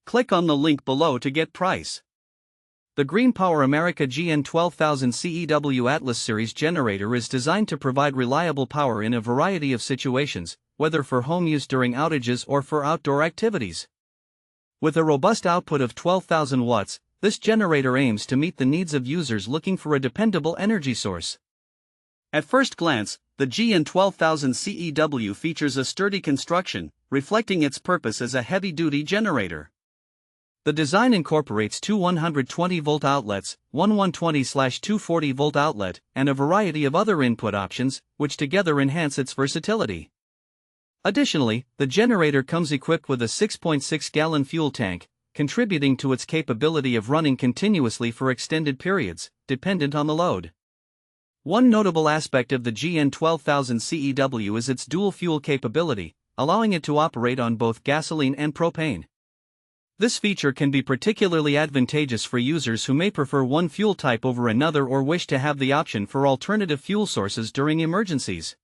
Click on the link below to get price. The Green Power America GN12000CEW Atlas Series generator is designed to provide reliable power in a variety of situations, whether for home use during outages or for outdoor activities. With a robust output of 12,000 watts, this generator aims to meet the needs of users looking for a dependable energy source. At first glance, the GN12000CEW features a sturdy construction, reflecting its purpose as a heavy-duty generator. The design incorporates two 120-volt outlets, one 120/240-volt outlet, and a variety of other input options, which together enhance its versatility. Additionally, the generator comes equipped with a 6.6-gallon fuel tank, contributing to its capability of running continuously for extended periods, dependent on the load. One notable aspect of the GN12000CEW is its dual fuel capability, allowing it to operate on both gasoline and propane. This feature can be particularly advantageous for users who may prefer one fuel type over another or wish to have the option for alternative fuel sources during emergencies.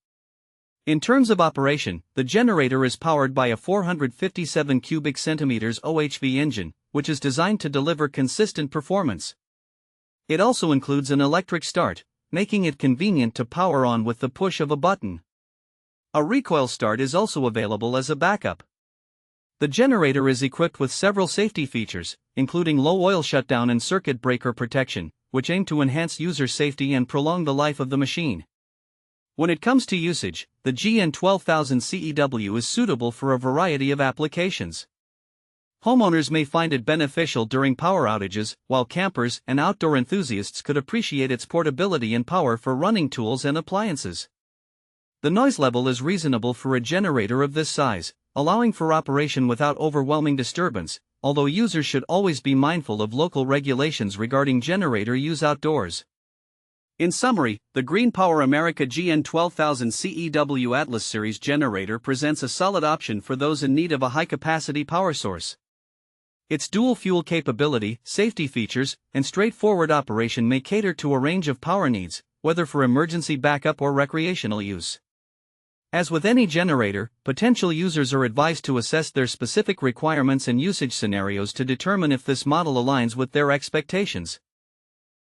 In terms of operation, the generator is powered by a 457 cubic centimeters OHV engine, which is designed to deliver consistent performance. It also includes an electric start, making it convenient to power on with the push of a button. A recoil start is also available as a backup. The generator is equipped with several safety features, including low oil shutdown and circuit breaker protection, which aim to enhance user safety and prolong the life of the machine. When it comes to usage, the GN12000CEW is suitable for a variety of applications. Homeowners may find it beneficial during power outages, while campers and outdoor enthusiasts could appreciate its portability and power for running tools and appliances. The noise level is reasonable for a generator of this size, allowing for operation without overwhelming disturbance, although users should always be mindful of local regulations regarding generator use outdoors. In summary, the Green Power America GN12000CEW Atlas Series generator presents a solid option for those in need of a high-capacity power source. Its dual fuel capability, safety features, and straightforward operation may cater to a range of power needs, whether for emergency backup or recreational use. As with any generator, potential users are advised to assess their specific requirements and usage scenarios to determine if this model aligns with their expectations.